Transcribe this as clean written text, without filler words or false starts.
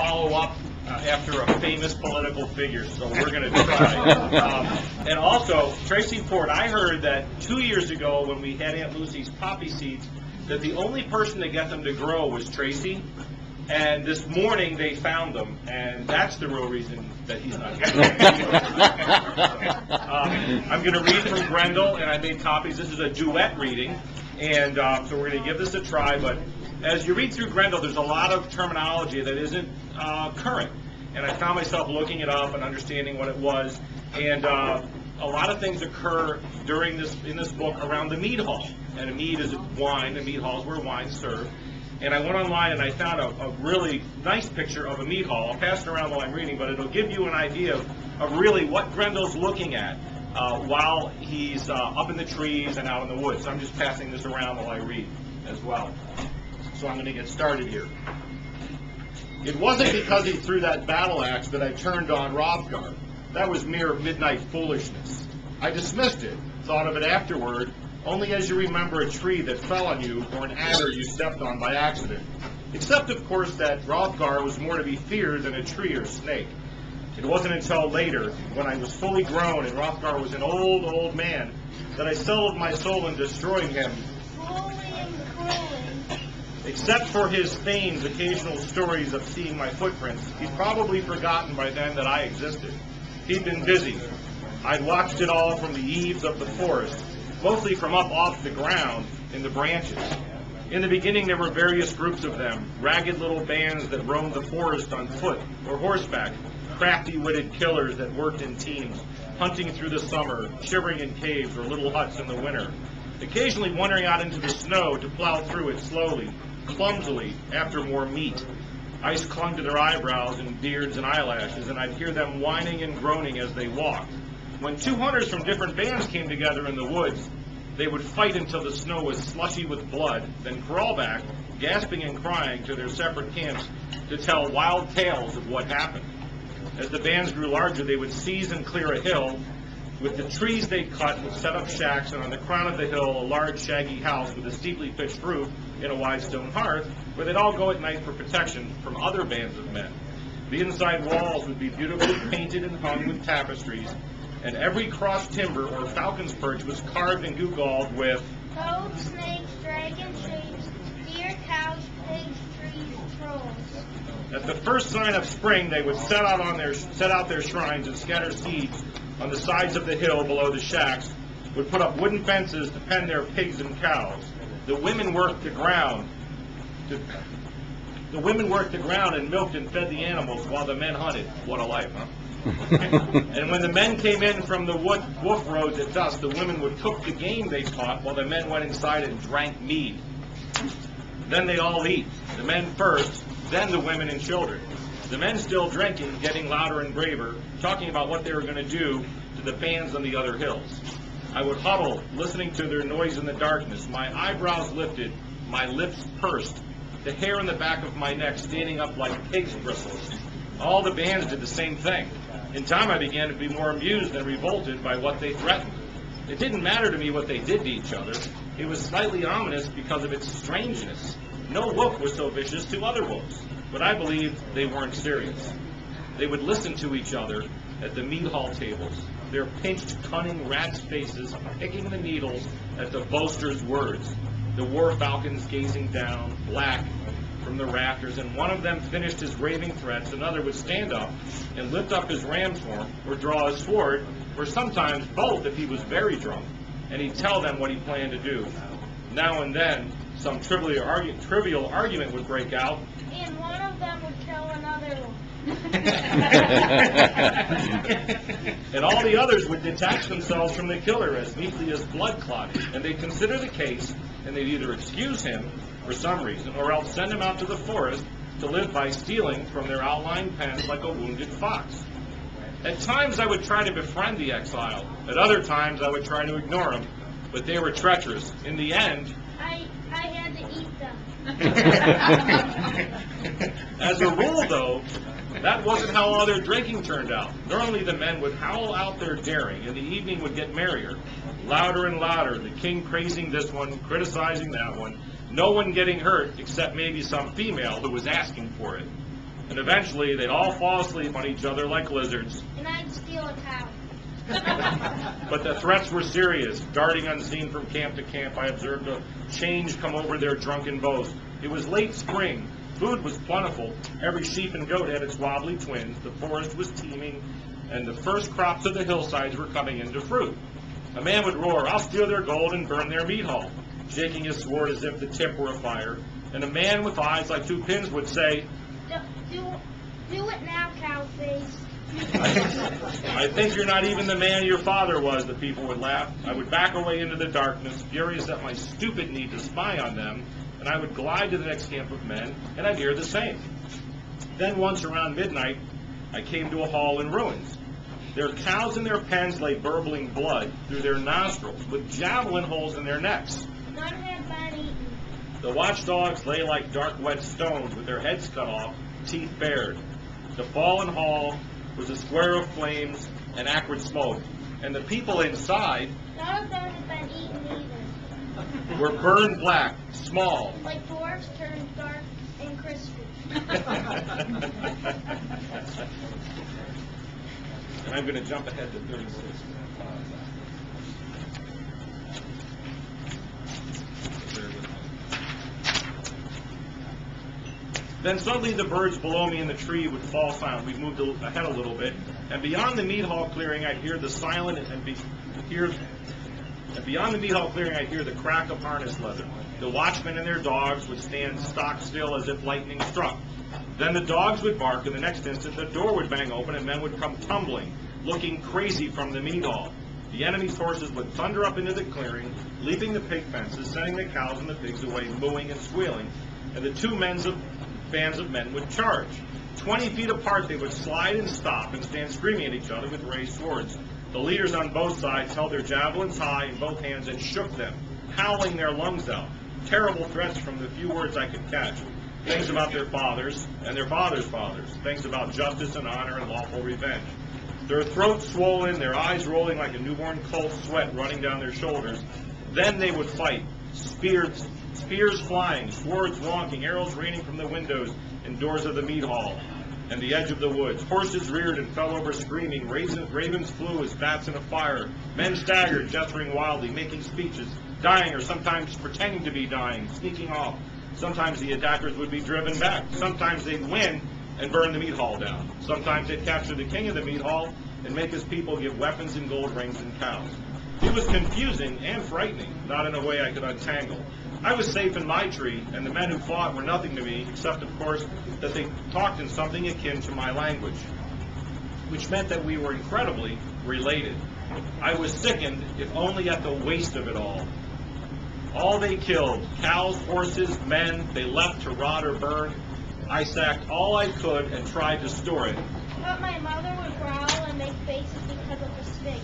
follow up after a famous political figure, so we're going to try. And also, Tracy Ford, I heard that 2 years ago when we had Aunt Lucy's poppy seeds, that the only person to get them to grow was Tracy. And this morning they found them, and that's the real reason that he's not here. I'm going to read from Grendel, and I made copies. This is a duet reading, and so we're going to give this a try. But as you read through Grendel, there's a lot of terminology that isn't current, and I found myself looking it up and understanding what it was. And a lot of things occur in this book around the mead hall, and a mead is wine. The mead hall is where wine's served. And I went online and I found a really nice picture of a mead hall. I'll pass it around while I'm reading, but it'll give you an idea of really what Grendel's looking at while he's up in the trees and out in the woods. So I'm just passing this around while I read as well. So I'm going to get started here. It wasn't because he threw that battle axe that I turned on Hrothgar. That was mere midnight foolishness. I dismissed it, thought of it afterward, only as you remember a tree that fell on you or an adder you stepped on by accident. Except, of course, that Hrothgar was more to be feared than a tree or snake. It wasn't until later, when I was fully grown and Hrothgar was an old, old man, that I sold my soul in destroying him. Slowly and cruelly. Except for his fame's occasional stories of seeing my footprints, he'd probably forgotten by then that I existed. He'd been busy. I'd watched it all from the eaves of the forest, mostly from up off the ground in the branches. In the beginning there were various groups of them, ragged little bands that roamed the forest on foot or horseback, crafty-witted killers that worked in teams, hunting through the summer, shivering in caves or little huts in the winter, occasionally wandering out into the snow to plow through it slowly, clumsily, after more meat. Ice clung to their eyebrows and beards and eyelashes, and I'd hear them whining and groaning as they walked. When two hunters from different bands came together in the woods, they would fight until the snow was slushy with blood, then crawl back, gasping and crying, to their separate camps to tell wild tales of what happened. As the bands grew larger, they would seize and clear a hill. With the trees they cut, would set up shacks, and on the crown of the hill, a large shaggy house with a steeply pitched roof and a wide stone hearth, where they'd all go at night for protection from other bands of men. The inside walls would be beautifully painted and hung with tapestries, and every crossed timber or falcon's perch was carved and gewgawned with Toads, snakes, dragon shapes, deer, cows, pigs, trees, trolls. At the first sign of spring, they would set out their shrines and scatter seeds on the sides of the hill below the shacks, would put up wooden fences to pen their pigs and cows. The women worked the ground. The women worked the ground and milked and fed the animals while the men hunted. What a life, huh? And when the men came in from the wolf roads at dusk, the women would cook the game they caught while the men went inside and drank mead. Then they'd all eat. The men first, then the women and children. The men still drinking, getting louder and braver, talking about what they were going to do to the bands on the other hills. I would huddle, listening to their noise in the darkness, my eyebrows lifted, my lips pursed, the hair on the back of my neck standing up like pig's bristles. All the bands did the same thing. In time I began to be more amused than revolted by what they threatened. It didn't matter to me what they did to each other. It was slightly ominous because of its strangeness. No wolf was so vicious to other wolves, but I believed they weren't serious. They would listen to each other at the mead hall tables, their pinched, cunning rats' faces picking the needles at the boasters' words, the war falcons gazing down, black, from the rafters, and one of them finished his raving threats, another would stand up and lift up his ram's horn, or draw his sword, or sometimes both if he was very drunk, and he'd tell them what he planned to do. Now and then, some trivial argument would break out, And one of them would kill another one. and all the others would detach themselves from the killer as neatly as blood clotting, and they'd consider the case, and they'd either excuse him for some reason, or else send him out to the forest to live by stealing from their outlying pens like a wounded fox. At times I would try to befriend the exile. At other times I would try to ignore him, but they were treacherous. In the end, I had to eat them. As a rule, though, that wasn't how all their drinking turned out. Normally the men would howl out their daring, and the evening would get merrier. Louder and louder, the king praising this one, criticizing that one, no one getting hurt except maybe some female who was asking for it. And eventually, they'd all fall asleep on each other like lizards. And I'd steal a cow. But the threats were serious. Darting unseen from camp to camp, I observed a change come over their drunken boast. It was late spring. Food was plentiful. Every sheep and goat had its wobbly twins. The forest was teeming, and the first crops of the hillsides were coming into fruit. A man would roar, "I'll steal their gold and burn their meat hall," shaking his sword as if the tip were afire. And a man with eyes like two pins would say, Do it now, cow face. "I think you're not even the man your father was," the people would laugh. I would back away into the darkness, furious at my stupid need to spy on them, and I would glide to the next camp of men, and I'd hear the same. Then once around midnight, I came to a hall in ruins. Their cows in their pens lay burbling blood through their nostrils, with javelin holes in their necks. None had been eaten. The watchdogs lay like dark wet stones, with their heads cut off, teeth bared. The fallen hall was a square of flames and acrid smoke, and the people inside None of them had been eaten either. were burned black, small. Like dwarfs turned dark and crispy. And I'm going to jump ahead to 36. Then suddenly the birds below me in the tree would fall silent. We'd moved ahead a little bit, and beyond the meat hall clearing, I'd hear the silent beyond the meat hall clearing, I'd hear the crack of harness leather. The watchmen and their dogs would stand stock still as if lightning struck. Then the dogs would bark, and the next instant the door would bang open, and men would come tumbling, looking crazy from the meat hall. The enemy's horses would thunder up into the clearing, leaping the pig fences, sending the cows and the pigs away, mooing and squealing, and the two bands of men would charge. 20 feet apart they would slide and stop and stand screaming at each other with raised swords. The leaders on both sides held their javelins high in both hands and shook them, howling their lungs out. Terrible threats from the few words I could catch. Things about their fathers and their fathers' fathers. Things about justice and honor and lawful revenge. Their throats swollen, their eyes rolling like a newborn colt, sweat running down their shoulders. Then they would fight. Spears flying, swords wonking, arrows raining from the windows and doors of the meat hall and the edge of the woods. Horses reared and fell over screaming. Ravens flew as bats in a fire. Men staggered, gesturing wildly, making speeches, dying or sometimes pretending to be dying, sneaking off. Sometimes the attackers would be driven back. Sometimes they'd win and burn the meat hall down. Sometimes they'd capture the king of the meat hall and make his people give weapons and gold rings and cows. It was confusing and frightening, not in a way I could untangle. I was safe in my tree, and the men who fought were nothing to me, except, of course, that they talked in something akin to my language, which meant that we were incredibly related. I was sickened, if only at the waste of it all. All they killed, cows, horses, men, they left to rot or burn. I sacked all I could and tried to store it. But my mother would growl and make faces because of the snake.